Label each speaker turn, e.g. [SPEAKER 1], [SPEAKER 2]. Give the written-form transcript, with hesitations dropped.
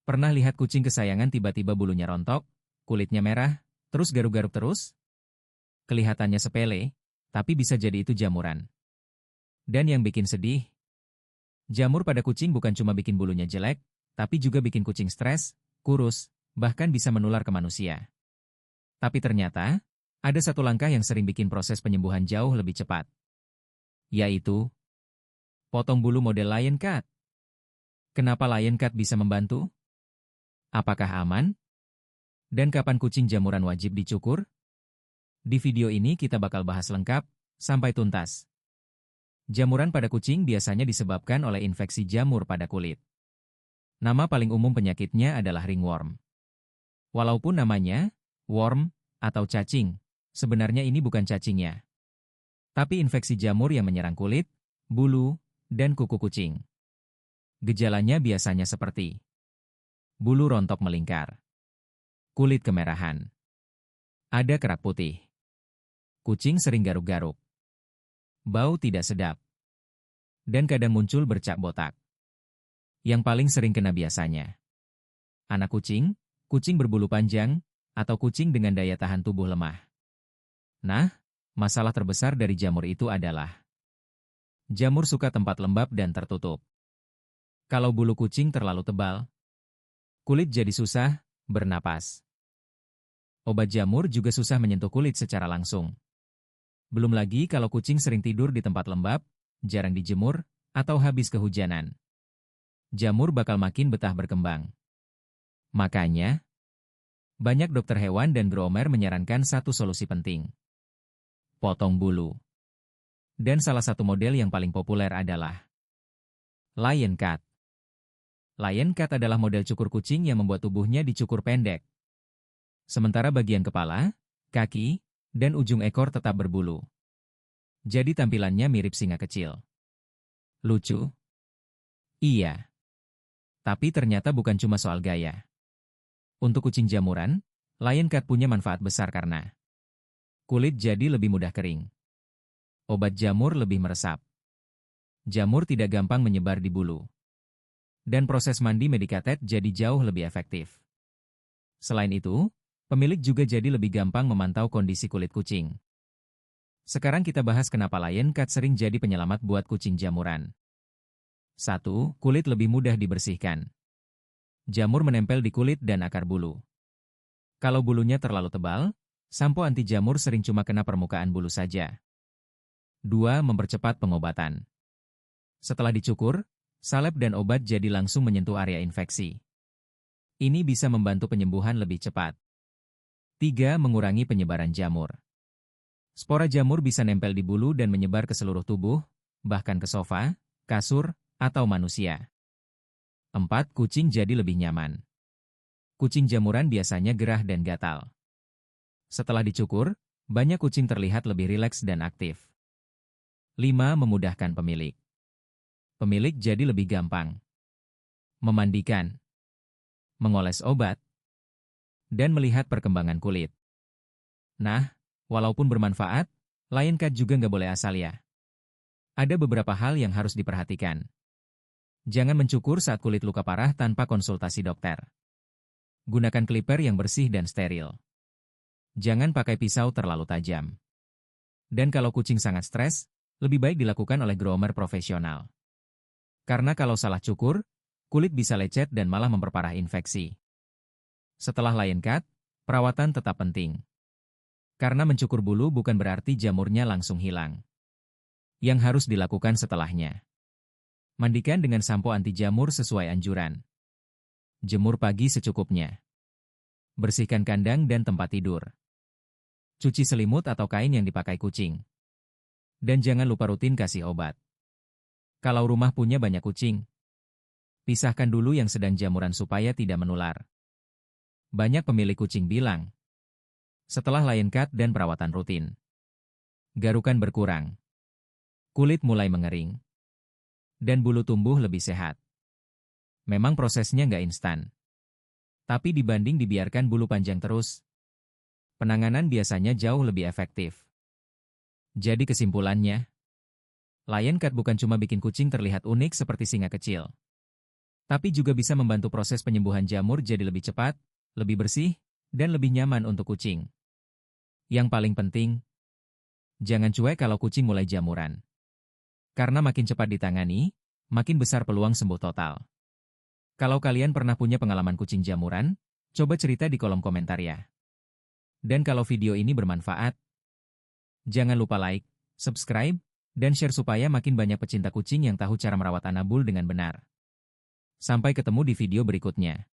[SPEAKER 1] Pernah lihat kucing kesayangan tiba-tiba bulunya rontok, kulitnya merah, terus garuk-garuk terus? Kelihatannya sepele, tapi bisa jadi itu jamuran. Dan yang bikin sedih, jamur pada kucing bukan cuma bikin bulunya jelek, tapi juga bikin kucing stres, kurus, bahkan bisa menular ke manusia. Tapi ternyata, ada satu langkah yang sering bikin proses penyembuhan jauh lebih cepat. Yaitu, potong bulu model Lion Cut. Kenapa Lion Cut bisa membantu? Apakah aman? Dan kapan kucing jamuran wajib dicukur? Di video ini kita bakal bahas lengkap, sampai tuntas. Jamuran pada kucing biasanya disebabkan oleh infeksi jamur pada kulit. Nama paling umum penyakitnya adalah ringworm. Walaupun namanya, worm, atau cacing, sebenarnya ini bukan cacingnya. Tapi infeksi jamur yang menyerang kulit, bulu, dan kuku kucing. Gejalanya biasanya seperti bulu rontok melingkar, kulit kemerahan, ada kerak putih, kucing sering garuk-garuk, bau tidak sedap, dan kadang muncul bercak botak. Yang paling sering kena biasanya anak kucing, kucing berbulu panjang, atau kucing dengan daya tahan tubuh lemah. Nah, masalah terbesar dari jamur itu adalah jamur suka tempat lembab dan tertutup. Kalau bulu kucing terlalu tebal, kulit jadi susah bernapas. Obat jamur juga susah menyentuh kulit secara langsung. Belum lagi kalau kucing sering tidur di tempat lembab, jarang dijemur, atau habis kehujanan. Jamur bakal makin betah berkembang. Makanya, banyak dokter hewan dan groomer menyarankan satu solusi penting. Potong bulu. Dan salah satu model yang paling populer adalah Lion Cut. Lion Cut adalah model cukur kucing yang membuat tubuhnya dicukur pendek. Sementara bagian kepala, kaki, dan ujung ekor tetap berbulu. Jadi tampilannya mirip singa kecil. Lucu? Iya. Tapi ternyata bukan cuma soal gaya. Untuk kucing jamuran, Lion Cut punya manfaat besar karena kulit jadi lebih mudah kering. Obat jamur lebih meresap. Jamur tidak gampang menyebar di bulu. Dan proses mandi medicated jadi jauh lebih efektif. Selain itu, pemilik juga jadi lebih gampang memantau kondisi kulit kucing. Sekarang kita bahas kenapa Lion Cut sering jadi penyelamat buat kucing jamuran. 1. Kulit lebih mudah dibersihkan. Jamur menempel di kulit dan akar bulu. Kalau bulunya terlalu tebal, sampo anti jamur sering cuma kena permukaan bulu saja. 2. Mempercepat pengobatan. Setelah dicukur, salep dan obat jadi langsung menyentuh area infeksi. Ini bisa membantu penyembuhan lebih cepat. 3. Mengurangi penyebaran jamur. Spora jamur bisa nempel di bulu dan menyebar ke seluruh tubuh, bahkan ke sofa, kasur, atau manusia. 4. Kucing jadi lebih nyaman. Kucing jamuran biasanya gerah dan gatal. Setelah dicukur, banyak kucing terlihat lebih rileks dan aktif. 5. Memudahkan pemilik. Pemilik jadi lebih gampang memandikan, mengoles obat, dan melihat perkembangan kulit. Nah, walaupun bermanfaat, Lion Cut juga nggak boleh asal ya. Ada beberapa hal yang harus diperhatikan. Jangan mencukur saat kulit luka parah tanpa konsultasi dokter. Gunakan clipper yang bersih dan steril. Jangan pakai pisau terlalu tajam. Dan kalau kucing sangat stres, lebih baik dilakukan oleh groomer profesional. Karena kalau salah cukur, kulit bisa lecet dan malah memperparah infeksi. Setelah Lion Cut, perawatan tetap penting. Karena mencukur bulu bukan berarti jamurnya langsung hilang. Yang harus dilakukan setelahnya. Mandikan dengan sampo anti jamur sesuai anjuran. Jemur pagi secukupnya. Bersihkan kandang dan tempat tidur. Cuci selimut atau kain yang dipakai kucing. Dan jangan lupa rutin kasih obat. Kalau rumah punya banyak kucing, pisahkan dulu yang sedang jamuran supaya tidak menular. Banyak pemilik kucing bilang, setelah Lion Cut dan perawatan rutin, garukan berkurang, kulit mulai mengering, dan bulu tumbuh lebih sehat. Memang prosesnya nggak instan. Tapi dibanding dibiarkan bulu panjang terus, penanganan biasanya jauh lebih efektif. Jadi kesimpulannya, Lion Cut bukan cuma bikin kucing terlihat unik seperti singa kecil. Tapi juga bisa membantu proses penyembuhan jamur jadi lebih cepat, lebih bersih, dan lebih nyaman untuk kucing. Yang paling penting, jangan cuek kalau kucing mulai jamuran. Karena makin cepat ditangani, makin besar peluang sembuh total. Kalau kalian pernah punya pengalaman kucing jamuran, coba cerita di kolom komentar ya. Dan kalau video ini bermanfaat, jangan lupa like, subscribe, dan share supaya makin banyak pecinta kucing yang tahu cara merawat Anabul dengan benar. Sampai ketemu di video berikutnya.